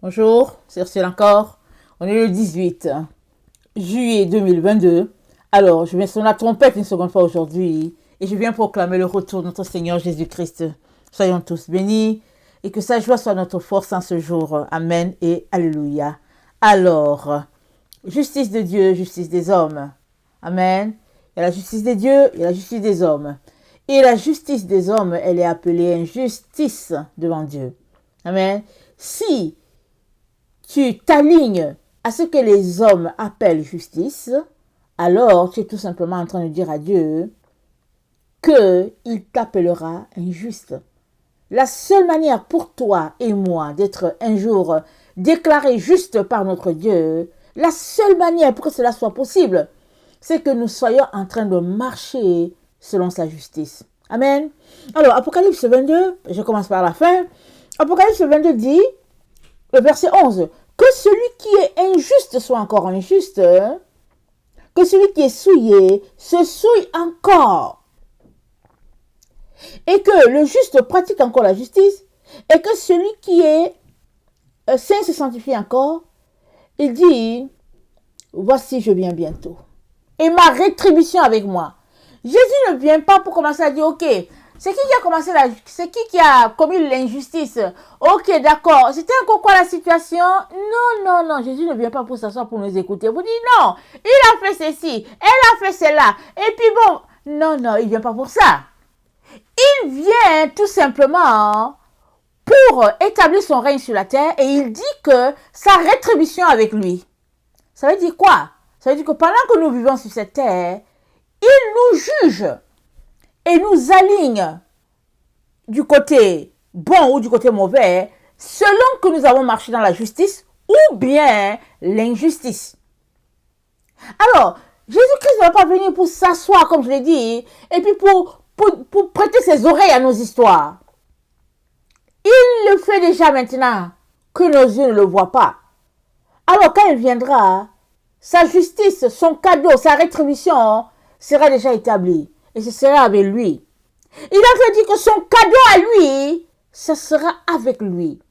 Bonjour, c'est Ursula encore. On est le 18 juillet 2022. Alors, je viens sonner la trompette une seconde fois aujourd'hui et je viens proclamer le retour de notre Seigneur Jésus-Christ. Soyons tous bénis et que sa joie soit notre force en ce jour. Amen et Alléluia. Alors, justice de Dieu, justice des hommes. Amen. Il y a la justice des dieux, il y a la justice des hommes. Et la justice des hommes, elle est appelée injustice devant Dieu. Amen. Si tu t'alignes à ce que les hommes appellent justice, alors tu es tout simplement en train de dire à Dieu qu'il t'appellera injuste. La seule manière pour toi et moi d'être un jour déclarés justes par notre Dieu, la seule manière pour que cela soit possible, c'est que nous soyons en train de marcher selon sa justice. Amen. Alors, Apocalypse 22, je commence par la fin. Apocalypse 22 dit, le verset 11, que celui qui est injuste soit encore injuste, que celui qui est souillé se souille encore, et que le juste pratique encore la justice, et que celui qui est saint se sanctifie encore. Il dit, voici je viens bientôt, et ma rétribution avec moi. Jésus ne vient pas pour commencer à dire, ok, c'est qui a commis l'injustice? Ok, d'accord. C'était encore quoi la situation? Non. Jésus ne vient pas pour s'asseoir pour nous écouter. Vous dites non. Il a fait ceci. Elle a fait cela. Et puis bon. Non, il vient pas pour ça. Il vient tout simplement pour établir son règne sur la terre et il dit que sa rétribution avec lui. Ça veut dire quoi? Ça veut dire que pendant que nous vivons sur cette terre, il nous juge et nous aligne du côté bon ou du côté mauvais, selon que nous avons marché dans la justice ou bien l'injustice. Alors, Jésus-Christ ne va pas venir pour s'asseoir, comme je l'ai dit, et puis pour prêter ses oreilles à nos histoires. Il le fait déjà maintenant, que nos yeux ne le voient pas. Alors, quand il viendra, sa justice, son cadeau, sa rétribution sera déjà établie. Et ce sera avec lui. Il a dit que son cadeau à lui, ce sera avec lui.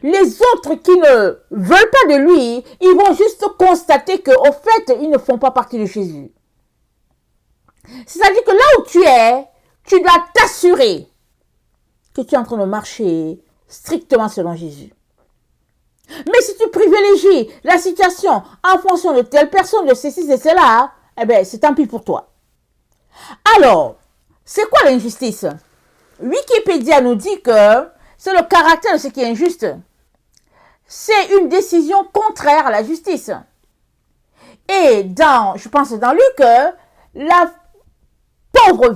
Les autres qui ne veulent pas de lui, ils vont juste constater qu'au fait, ils ne font pas partie de Jésus. C'est-à-dire que là où tu es, tu dois t'assurer que tu es en train de marcher strictement selon Jésus. Mais si tu privilégies la situation en fonction de telle personne, de ceci et cela, eh bien, c'est tant pis pour toi. Alors, c'est quoi l'injustice? Wikipédia nous dit que c'est le caractère de ce qui est injuste. C'est une décision contraire à la justice. Et je pense dans Luc, la pauvre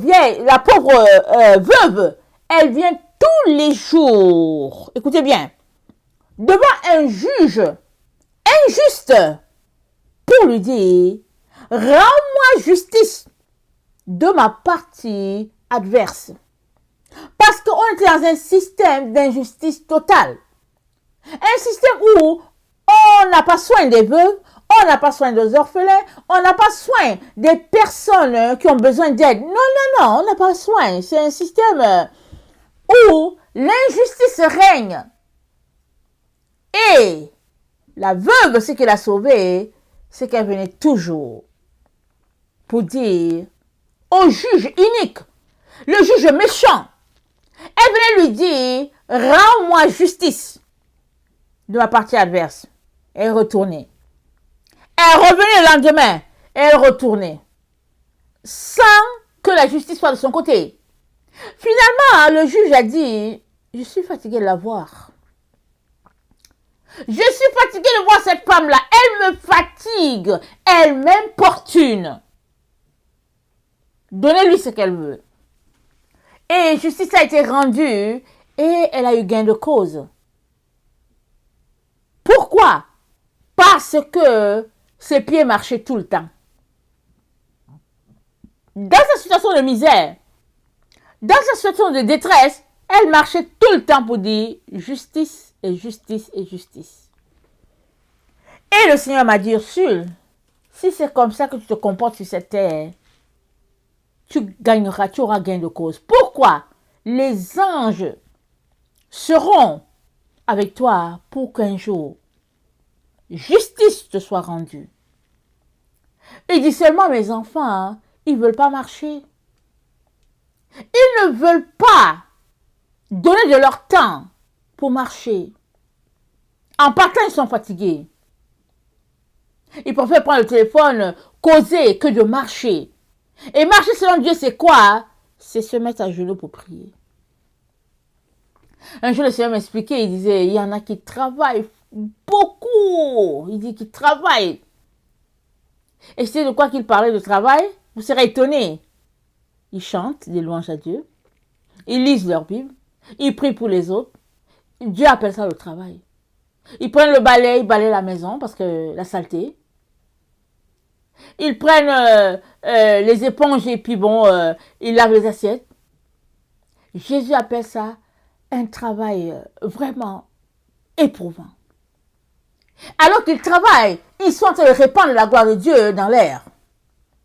veuve, elle vient tous les jours, écoutez bien, devant un juge injuste pour lui dire, rends-moi justice de ma partie adverse. Parce qu'on était dans un système d'injustice totale. Un système où on n'a pas soin des veuves, on n'a pas soin des orphelins, on n'a pas soin des personnes qui ont besoin d'aide. Non, on n'a pas soin. C'est un système où l'injustice règne. Et la veuve, ce qu'elle a sauvé, c'est qu'elle venait toujours pour dire au juge unique, le juge méchant, elle venait lui dire, rends-moi justice de ma partie adverse. Elle retournait. Elle revenait le lendemain. Elle retournait. Sans que la justice soit de son côté. Finalement, le juge a dit, je suis fatigué de la voir. Je suis fatigué de voir cette femme-là. Elle me fatigue. Elle m'importune. Donnez-lui ce qu'elle veut. Et justice a été rendue et elle a eu gain de cause. Pourquoi? Parce que ses pieds marchaient tout le temps. Dans sa situation de misère, dans sa situation de détresse, elle marchait tout le temps pour dire justice et justice et justice. Et le Seigneur m'a dit, Ursule, si c'est comme ça que tu te comportes sur cette terre, tu auras gain de cause. Pourquoi? Les anges seront avec toi pour qu'un jour, justice te soit rendue. Il dit seulement, mes enfants, ils ne veulent pas marcher. Ils ne veulent pas donner de leur temps pour marcher. En partant, ils sont fatigués. Ils préfèrent prendre le téléphone, causer, que de marcher. Et marcher selon Dieu, c'est quoi? C'est se mettre à genoux pour prier. Un jour, le Seigneur m'expliquait, il disait, il y en a qui travaillent beaucoup. Il dit qu'ils travaillent. Et c'est de quoi qu'il parlait de travail? Vous serez étonnés. Ils chantent des louanges à Dieu. Ils lisent leur Bible. Ils prient pour les autres. Dieu appelle ça le travail. Ils prennent le balai, ils balayent la maison parce que la saleté. Ils prennent les éponges et puis bon, ils lavent les assiettes. Jésus appelle ça un travail vraiment éprouvant. Alors qu'ils travaillent, ils sont en train de répandre la gloire de Dieu dans l'air.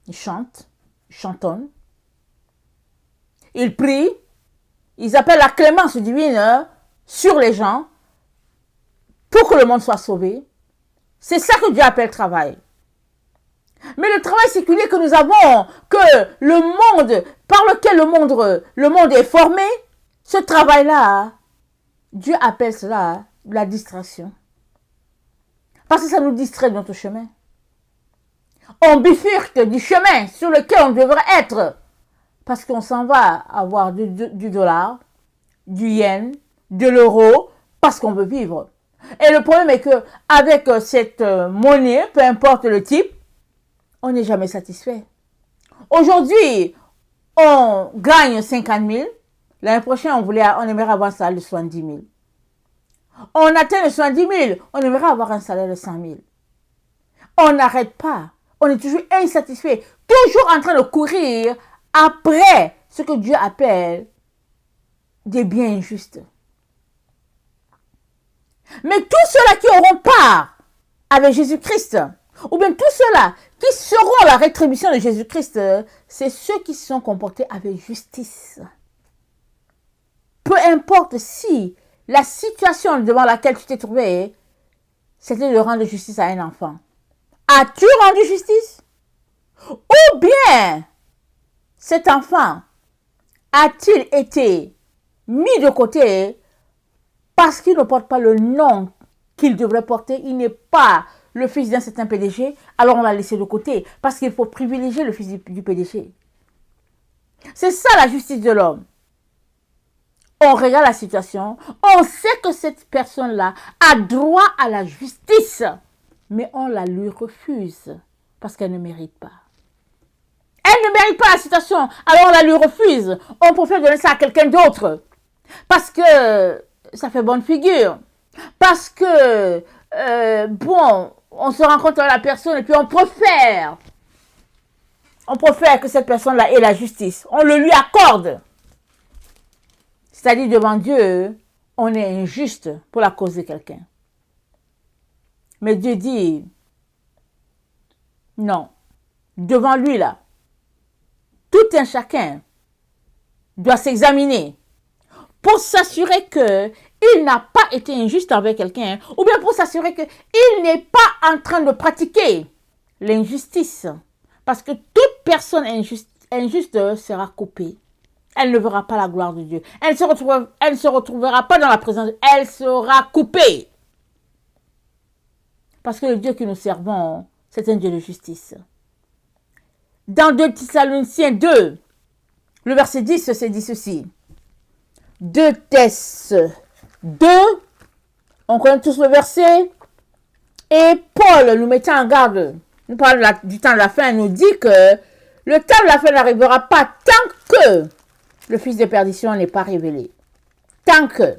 Ils chantent, ils chantonnent. Ils prient. Ils appellent la clémence divine sur les gens pour que le monde soit sauvé. C'est ça que Dieu appelle travail. Mais le travail séculier que nous avons, que le monde, par lequel le monde est formé, ce travail-là, Dieu appelle cela la distraction. Parce que ça nous distrait de notre chemin. On bifurque du chemin sur lequel on devrait être. Parce qu'on s'en va avoir du dollar, du yen, de l'euro, parce qu'on veut vivre. Et le problème est que avec cette monnaie, peu importe le type, on n'est jamais satisfait. Aujourd'hui, on gagne 50 000. L'année prochaine, on aimerait avoir un salaire de 70 000. On atteint les 70 000, on aimerait avoir un salaire de 100 000. On n'arrête pas. On est toujours insatisfait. Toujours en train de courir après ce que Dieu appelle des biens injustes. Mais tous ceux-là qui auront part avec Jésus-Christ, ou bien tous ceux-là qui seront la rétribution de Jésus-Christ, c'est ceux qui se sont comportés avec justice. Peu importe si la situation devant laquelle tu t'es trouvé, c'était de rendre justice à un enfant. As-tu rendu justice? Ou bien cet enfant a-t-il été mis de côté parce qu'il ne porte pas le nom qu'il devrait porter? Il n'est pas le fils d'un certain PDG, alors on l'a laissé de côté parce qu'il faut privilégier le fils du PDG. C'est ça la justice de l'homme. On regarde la situation, on sait que cette personne-là a droit à la justice, mais on la lui refuse parce qu'elle ne mérite pas. Elle ne mérite pas la situation, alors on la lui refuse. On préfère donner ça à quelqu'un d'autre parce que ça fait bonne figure, parce que, bon, on se rencontre avec la personne et puis on préfère que cette personne-là ait la justice. On le lui accorde. C'est-à-dire devant Dieu, on est injuste pour la cause de quelqu'un. Mais Dieu dit, non, devant lui là, tout un chacun doit s'examiner pour s'assurer qu'il n'a pas été injuste envers quelqu'un, ou bien pour s'assurer qu'il n'est pas en train de pratiquer l'injustice. Parce que toute personne injuste sera coupée. Elle ne verra pas la gloire de Dieu. Elle ne se retrouvera pas dans la présence. Elle sera coupée. Parce que le Dieu que nous servons, c'est un Dieu de justice. Dans 2 Thessaloniciens 2, le verset 10, c'est dit ceci. 2 Thess 2, on connaît tous le verset. Et Paul, nous mettant en garde, nous parle du temps de la fin, nous dit que le temps de la fin n'arrivera pas tant que le Fils de perdition n'est pas révélé. Tant que.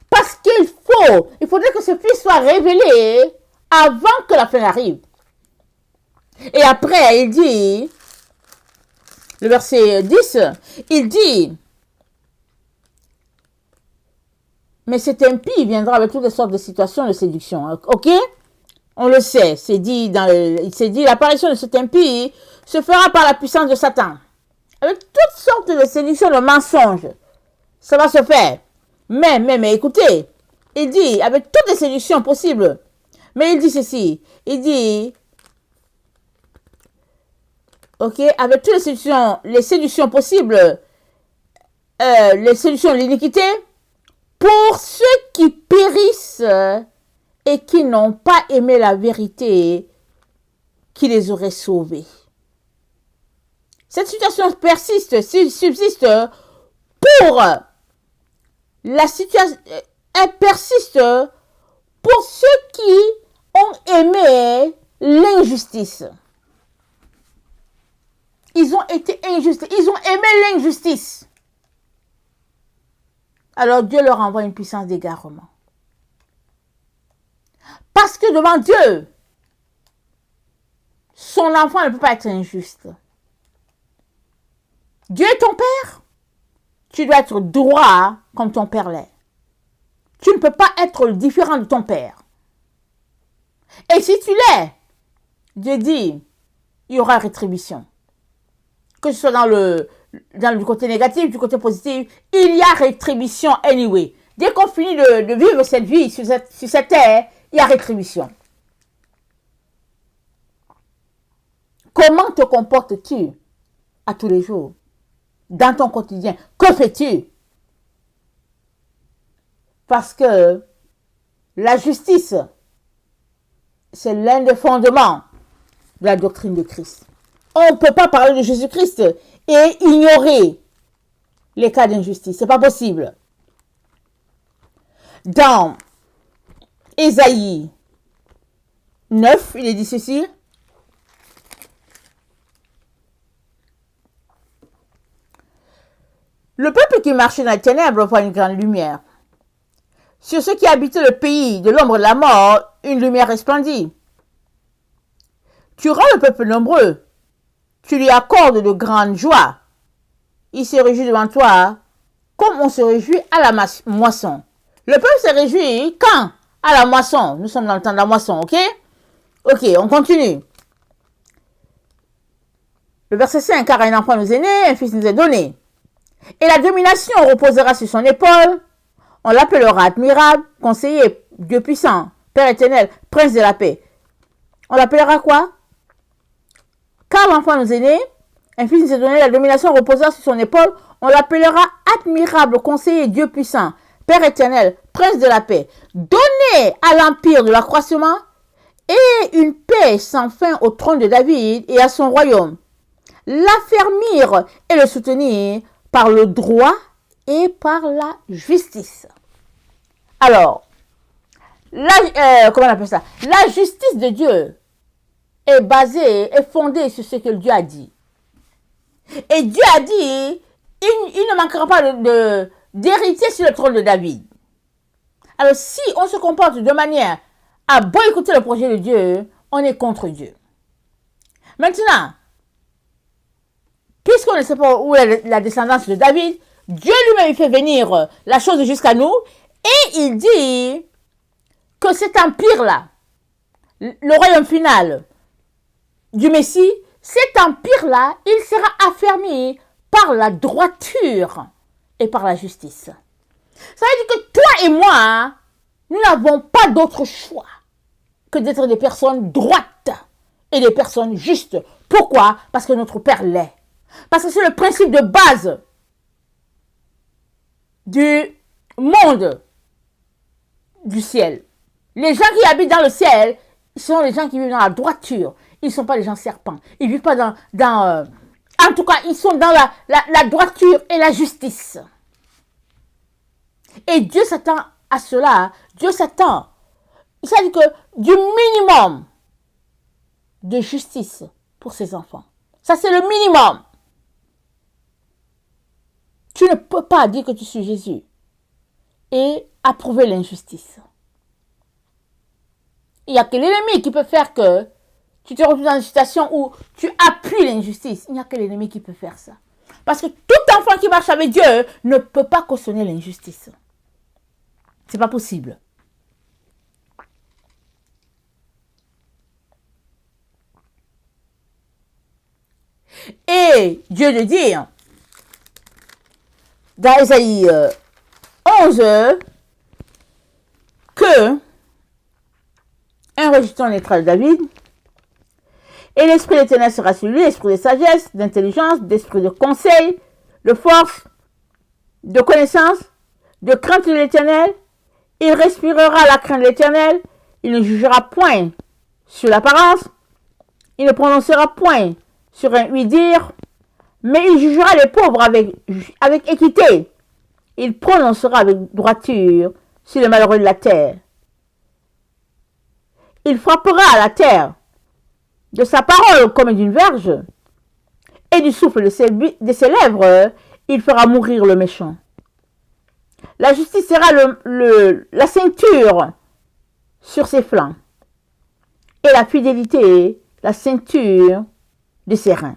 Parce il faudrait que ce Fils soit révélé avant que la fin arrive. Et après, il dit, le verset 10, il dit, mais cet impie viendra avec toutes les sortes de situations de séduction. Ok? On le sait. Il s'est dit, l'apparition de cet impie se fera par la puissance de Satan. Avec toutes sortes de séductions, de mensonges. Ça va se faire. Mais écoutez, il dit, avec toutes les séductions possibles, mais il dit ceci, il dit, ok, avec toutes les séductions possibles, les séductions de l'iniquité, pour ceux qui périssent et qui n'ont pas aimé la vérité qui les aurait sauvés. Cette situation persiste, subsiste pour la situation, elle persiste pour ceux qui ont aimé l'injustice. Ils ont été injustes, ils ont aimé l'injustice. Alors Dieu leur envoie une puissance d'égarement. Parce que devant Dieu, son enfant ne peut pas être injuste. Dieu est ton père. Tu dois être droit comme ton père l'est. Tu ne peux pas être différent de ton père. Et si tu l'es, Dieu dit, il y aura rétribution. Que ce soit dans le côté négatif, du côté positif, il y a rétribution anyway. Dès qu'on finit de vivre cette vie sur cette terre, il y a rétribution. Comment te comportes-tu à tous les jours? Dans ton quotidien, que fais-tu? Parce que la justice, c'est l'un des fondements de la doctrine de Christ. On ne peut pas parler de Jésus-Christ et ignorer les cas d'injustice. Ce n'est pas possible. Dans Ésaïe 9, il est dit ceci. Le peuple qui marchait dans les ténèbres voit une grande lumière. Sur ceux qui habitaient le pays de l'ombre de la mort, une lumière resplendit. Tu rends le peuple nombreux. Tu lui accordes de grandes joies. Il se réjouit devant toi comme on se réjouit à la moisson. Le peuple se réjouit quand? À la moisson. Nous sommes dans le temps de la moisson, ok? Ok, on continue. Le verset 5, car un enfant nous est né, un fils nous est donné. Et la domination reposera sur son épaule. On l'appellera admirable, conseiller, Dieu puissant, Père éternel, prince de la paix. On l'appellera quoi? Car l'enfant nous est né, un fils nous est donné, la domination reposera sur son épaule. On l'appellera admirable, conseiller, Dieu puissant, Père éternel, prince de la paix. Donner à l'empire de l'accroissement et une paix sans fin au trône de David et à son royaume. L'affermir et le soutenir par le droit et par la justice. Alors, comment on appelle ça? La justice de Dieu est fondée sur ce que Dieu a dit. Et Dieu a dit, il ne manquera pas d'héritier sur le trône de David. Alors, si on se comporte de manière à boycotter le projet de Dieu, on est contre Dieu. Maintenant, puisqu'on ne sait pas où est la descendance de David, Dieu lui-même fait venir la chose jusqu'à nous et il dit que cet empire-là, le royaume final du Messie, cet empire-là, il sera affermi par la droiture et par la justice. Ça veut dire que toi et moi, nous n'avons pas d'autre choix que d'être des personnes droites et des personnes justes. Pourquoi? Parce que notre Père l'est. Parce que c'est le principe de base du monde du ciel. Les gens qui habitent dans le ciel sont les gens qui vivent dans la droiture. Ils ne sont pas les gens serpents. Ils ne vivent pas en tout cas, ils sont dans la droiture et la justice. Et Dieu s'attend à cela. Dieu s'attend. Ça veut dire que du minimum de justice pour ses enfants. Ça, c'est le minimum. Tu ne peux pas dire que tu suis Jésus et approuver l'injustice. Il n'y a que l'ennemi qui peut faire que tu te retrouves dans une situation où tu appuies l'injustice. Il n'y a que l'ennemi qui peut faire ça. Parce que tout enfant qui marche avec Dieu ne peut pas cautionner l'injustice. C'est pas possible. Et Dieu de dire, dans Ésaïe 11, l'enregistrement naîtra de David. Et l'Esprit de l'Éternel sera sur lui, l'esprit de sagesse, d'intelligence, d'esprit de conseil, de force, de connaissance, de crainte de l'Éternel. Il respirera la crainte de l'Éternel. Il ne jugera point sur l'apparence. Il ne prononcera point sur un oui-dire. Mais il jugera les pauvres avec équité. Il prononcera avec droiture sur les malheureux de la terre. Il frappera à la terre de sa parole comme d'une verge, et du souffle de ses lèvres, il fera mourir le méchant. La justice sera la ceinture sur ses flancs, et la fidélité, la ceinture de ses reins.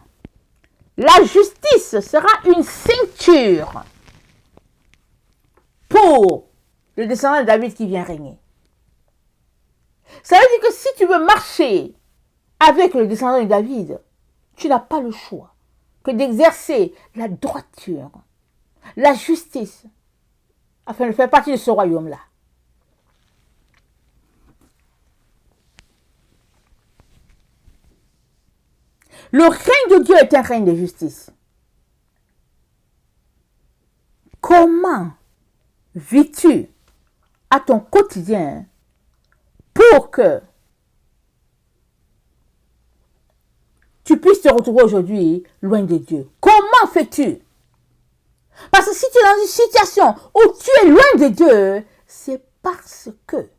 La justice sera une ceinture pour le descendant de David qui vient régner. Ça veut dire que si tu veux marcher avec le descendant de David, tu n'as pas le choix que d'exercer la droiture, la justice, afin de faire partie de ce royaume-là. Le règne de Dieu est un règne de justice. Comment vis-tu à ton quotidien pour que tu puisses te retrouver aujourd'hui loin de Dieu? Comment fais-tu? Parce que si tu es dans une situation où tu es loin de Dieu, c'est parce que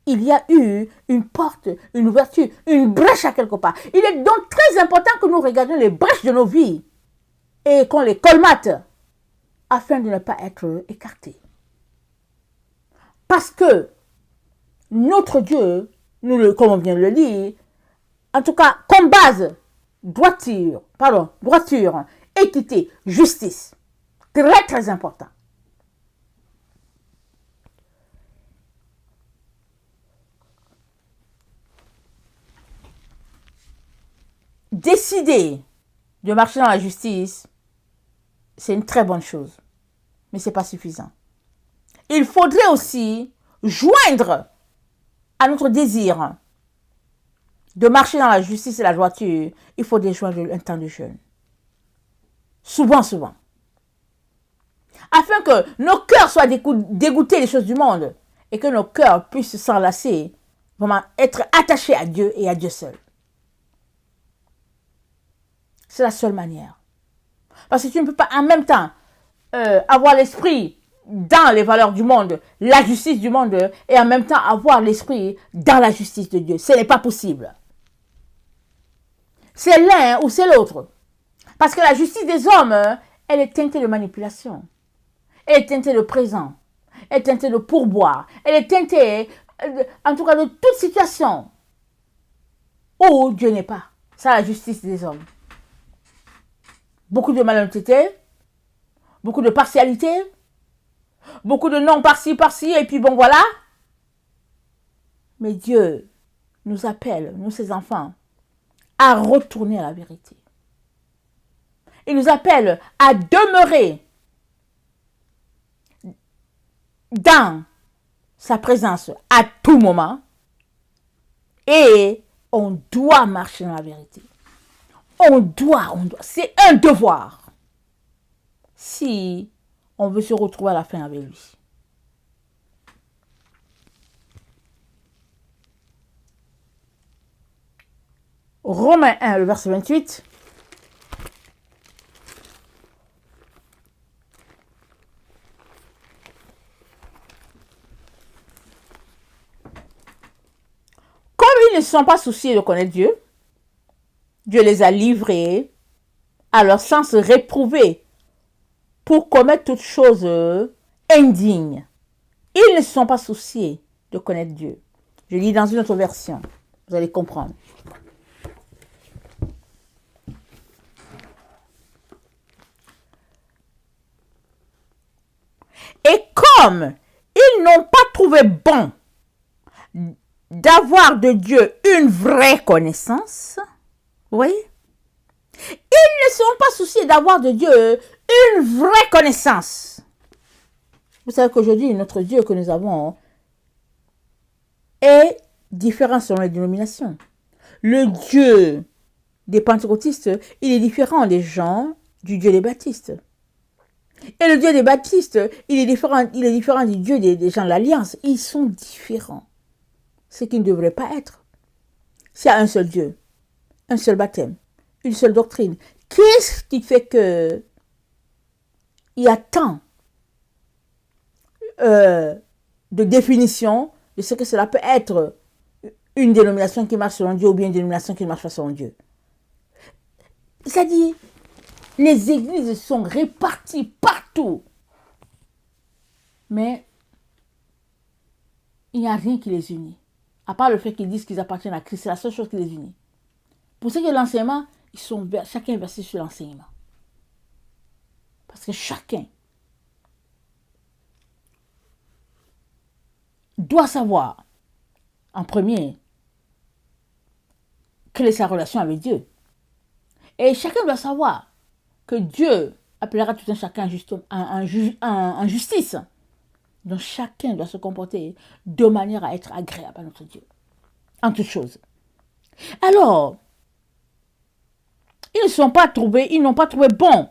il y a eu une porte, une ouverture, une brèche à quelque part. Il est donc très important que nous regardions les brèches de nos vies et qu'on les colmate afin de ne pas être écartés. Parce que notre Dieu, comme on vient de le dire, en tout cas, comme base, droiture, équité, justice. Très, très important. Décider de marcher dans la justice, c'est une très bonne chose. Mais ce n'est pas suffisant. Il faudrait aussi joindre à notre désir de marcher dans la justice et la droiture, il faut joindre un temps de jeûne. Souvent. Afin que nos cœurs soient dégoûtés des choses du monde et que nos cœurs puissent s'enlacer, vraiment être attachés à Dieu et à Dieu seul. C'est la seule manière. Parce que tu ne peux pas en même temps avoir l'esprit dans les valeurs du monde, la justice du monde, et en même temps avoir l'esprit dans la justice de Dieu. Ce n'est pas possible. C'est l'un ou c'est l'autre. Parce que la justice des hommes, elle est teintée de manipulation. Elle est teintée de présent. Elle est teintée de pourboire. Elle est teintée, en tout cas, de toute situation où Dieu n'est pas. C'est la justice des hommes. Beaucoup de malhonnêteté, beaucoup de partialité, beaucoup de non par-ci, et puis bon, voilà. Mais Dieu nous appelle, nous ses enfants, à retourner à la vérité. Il nous appelle à demeurer dans sa présence à tout moment. Et on doit marcher dans la vérité. On doit. C'est un devoir. Si on veut se retrouver à la fin avec lui. Romains 1, le verset 28. Comme ils ne se sont pas souciés de connaître Dieu, Dieu les a livrés à leur sens réprouvé pour commettre toutes choses indignes. Ils ne se sont pas souciés de connaître Dieu. Je lis dans une autre version. Vous allez comprendre. Et comme ils n'ont pas trouvé bon d'avoir de Dieu une vraie connaissance, oui, ils ne sont pas souciés d'avoir de Dieu une vraie connaissance. Vous savez qu'aujourd'hui, notre Dieu que nous avons est différent selon les dénominations. Le Dieu des pentecôtistes, il est différent des gens du Dieu des baptistes. Et le Dieu des baptistes, il est différent du Dieu des gens de l'Alliance. Ils sont différents. Ce qui ne devrait pas être. S'il y a un seul Dieu, un seul baptême, une seule doctrine, qu'est-ce qui fait que il y a tant de définitions de ce que cela peut être une dénomination qui marche selon Dieu ou bien une dénomination qui ne marche pas selon Dieu? C'est-à-dire, les églises sont réparties partout. Mais il n'y a rien qui les unit. À part le fait qu'ils disent qu'ils appartiennent à Christ, c'est la seule chose qui les unit. Pour ce qui est de l'enseignement, chacun est versé sur l'enseignement. Parce que chacun doit savoir, en premier, quelle est sa relation avec Dieu. Et chacun doit savoir que Dieu appellera tout un chacun en justice. Donc chacun doit se comporter de manière à être agréable à notre Dieu. En toutes choses. Alors, ils n'ont pas trouvé bon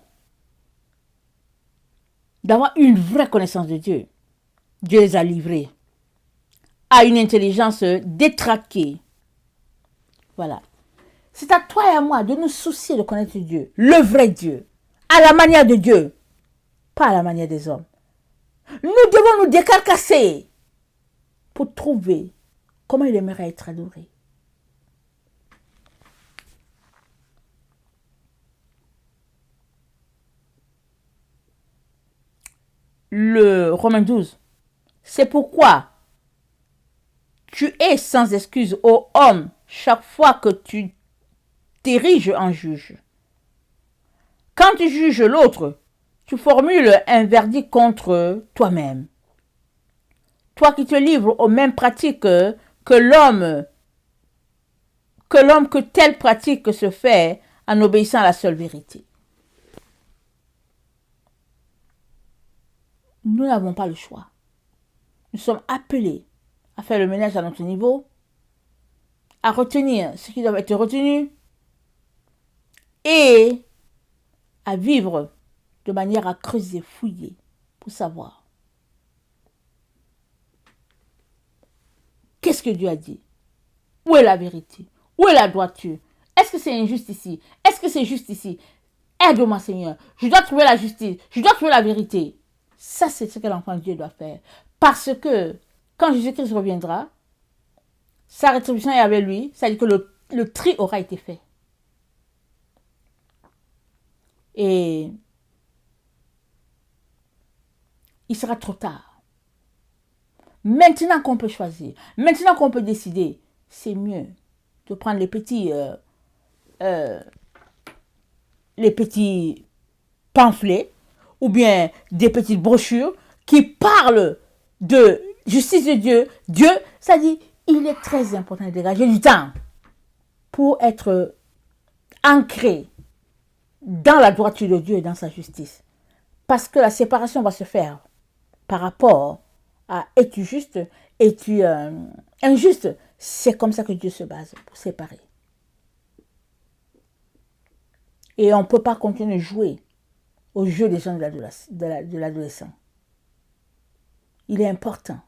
d'avoir une vraie connaissance de Dieu. Dieu les a livrés à une intelligence détraquée. Voilà. C'est à toi et à moi de nous soucier de connaître Dieu, le vrai Dieu, à la manière de Dieu, pas à la manière des hommes. Nous devons nous décarcasser pour trouver comment il aimerait être adoré. Le Romains 12. C'est pourquoi tu es sans excuse, ô homme, chaque fois que tu t'ériges en juge. Quand tu juges l'autre, tu formules un verdict contre toi-même. Toi qui te livres aux mêmes pratiques que telle pratique se fait en obéissant à la seule vérité. Nous n'avons pas le choix. Nous sommes appelés à faire le ménage à notre niveau, à retenir ce qui doit être retenu et à vivre de manière à creuser, fouiller pour savoir qu'est-ce que Dieu a dit, où est la vérité, où est la droiture, est-ce que c'est injuste ici, est-ce que c'est juste ici, aide-moi Seigneur, je dois trouver la justice, je dois trouver la vérité. Ça, c'est ce que l'enfant de Dieu doit faire. Parce que quand Jésus-Christ reviendra, sa rétribution est avec lui, c'est-à-dire que le tri aura été fait. Et il sera trop tard. Maintenant qu'on peut choisir, maintenant qu'on peut décider, c'est mieux de prendre les petits pamphlets ou bien des petites brochures qui parlent de justice de Dieu. Dieu, ça dit, il est très important de dégager du temps pour être ancré dans la droiture de Dieu et dans sa justice. Parce que la séparation va se faire par rapport à es-tu juste, es-tu injuste. C'est comme ça que Dieu se base pour séparer. Et on ne peut pas continuer de jouer au jeu des gens de l'adolescent. Il est important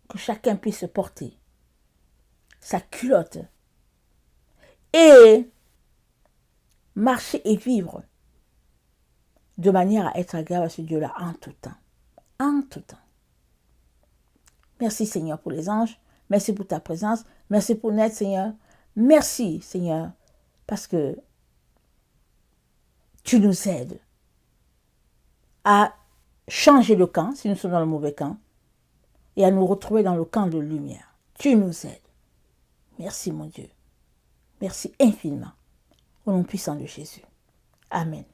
que chacun puisse porter sa culotte et marcher et vivre de manière à être agréable à ce Dieu-là en tout temps. En tout temps. Merci Seigneur pour les anges. Merci pour ta présence. Merci pour notre Seigneur. Merci Seigneur parce que tu nous aides à changer de camp si nous sommes dans le mauvais camp et à nous retrouver dans le camp de lumière. Tu nous aides. Merci mon Dieu. Merci infiniment. Au nom puissant de Jésus. Amen.